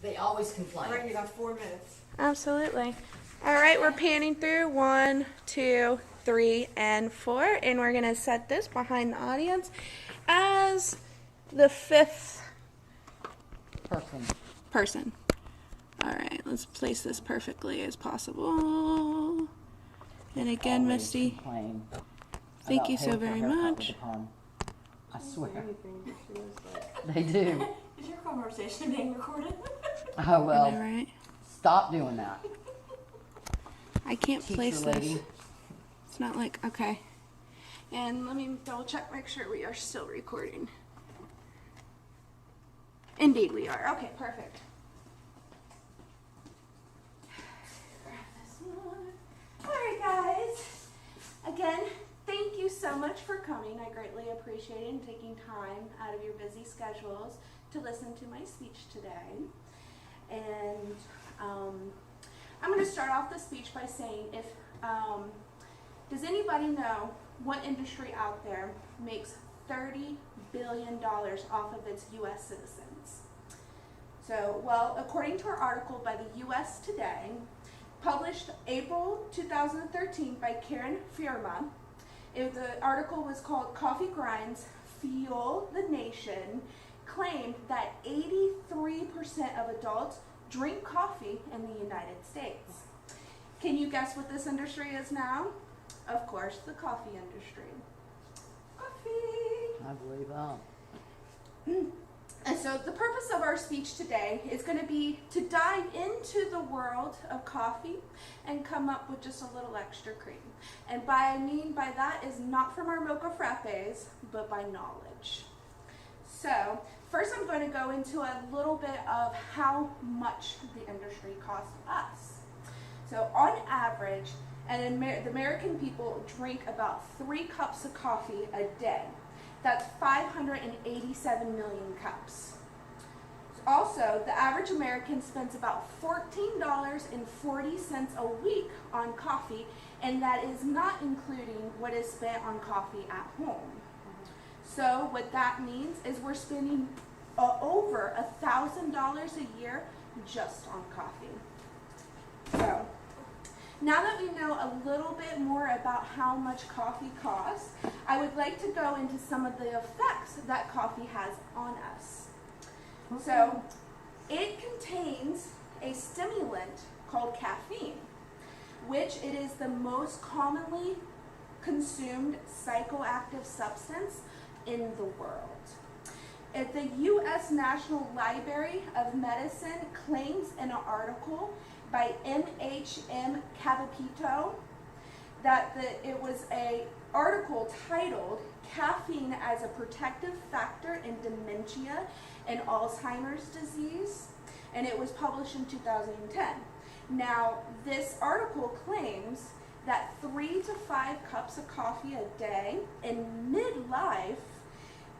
They always complain. All right, you got 4 minutes. Absolutely. All right, we're panning through 1, 2, 3, and 4, and we're gonna set this behind the audience as the 5th person. All right, let's place this perfectly as possible. And again, Always Misty, complain thank about you so paying for very haircut with much. the perm. I swear. Anything, but she was like, They do. is your conversation being recorded? Oh, Am I well, right? stop doing that. I can't place Teacher this. lady. It's not like, okay. And let me double check, make sure we are still recording. Indeed we are. Okay, perfect. Alright guys, again, thank you so much for coming. I greatly appreciate it and taking time out of your busy schedules to listen to my speech today. And I'm going to start off the speech by saying, does anybody know what industry out there makes $30 billion off of its U.S. citizens? So, well, according to our article by the U.S. Today, published April 2013 by Karen Firma, the article was called Coffee Grinds Fuel the Nation, claimed that 83% of adults drink coffee in the United States. Can you guess what this industry is now? Of course, the coffee industry. Coffee! I believe that. And so the purpose of our speech today is going to be to dive into the world of coffee and come up with just a little extra cream. And by that is not from our mocha frappes, but by knowledge. So first I'm going to go into a little bit of how much the industry costs us. So on average, the American people drink about 3 cups of coffee a day. That's 587 million cups. Also, the average American spends about $14.40 a week on coffee, and that is not including what is spent on coffee at home. So what that means is we're spending over $1,000 a year just on coffee. So now that we know a little bit more about how much coffee costs, I would like to go into some of the effects that coffee has on us. Okay. So it contains a stimulant called caffeine, which it is the most commonly consumed psychoactive substance in the world. At the U.S. National Library of Medicine claims in an article by M.H.M. Cavapito that it was an article titled Caffeine as a Protective Factor in Dementia and Alzheimer's Disease, and it was published in 2010. Now, this article claims that 3 to 5 cups of coffee a day in midlife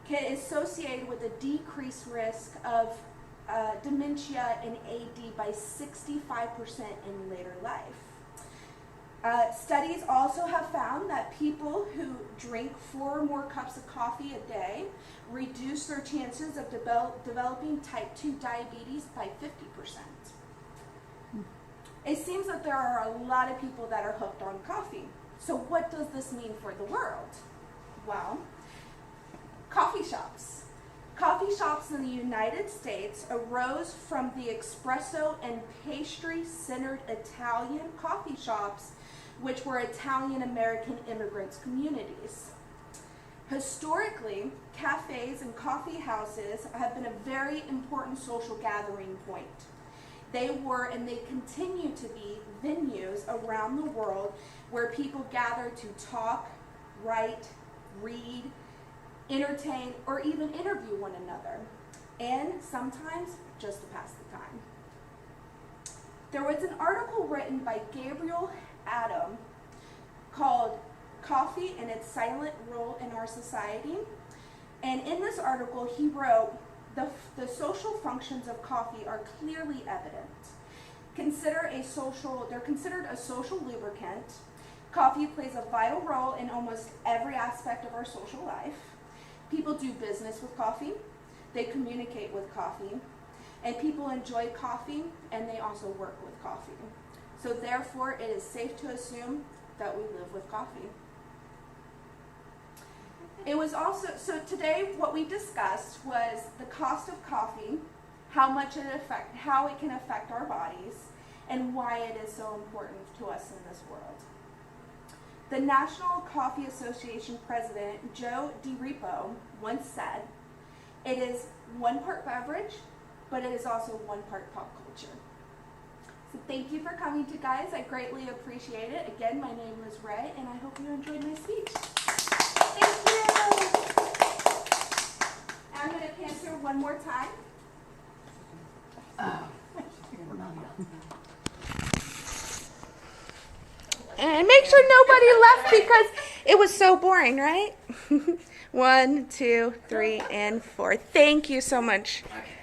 is associated with a decreased risk of dementia and AD by 65% in later life. Studies also have found that people who drink 4 or more cups of coffee a day reduce their chances of developing type 2 diabetes by 50%. It seems that there are a lot of people that are hooked on coffee. So what does this mean for the world? Well, coffee shops. Coffee shops in the United States arose from the espresso and pastry-centered Italian coffee shops, which were Italian-American immigrants' communities. Historically, cafes and coffee houses have been a very important social gathering point. They were, and they continue to be, venues around the world where people gather to talk, write, read, entertain, or even interview one another, and sometimes just to pass the time. There was an article written by Gabriel Adam called Coffee and Its Silent Role in Our Society, and in this article he wrote, the social functions of coffee are clearly evident. They're considered a social lubricant. Coffee plays a vital role in almost every aspect of our social life. People do business with coffee. They communicate with coffee. And people enjoy coffee, and they also work with coffee. So therefore, it is safe to assume that we live with coffee. It was also, so today what we discussed was the cost of coffee, how it can affect our bodies, and why it is so important to us in this world. The National Coffee Association president, Joe DiRipo, once said, "It is 1 part beverage, but it is also 1 part pop culture." So thank you for coming to guys. I greatly appreciate it. Again, my name is Ray, and I hope you enjoyed my speech. Thank you. I'm going to pan through one more time. And make sure nobody left because it was so boring, right? 1, 2, 3, and 4. Thank you so much. Okay.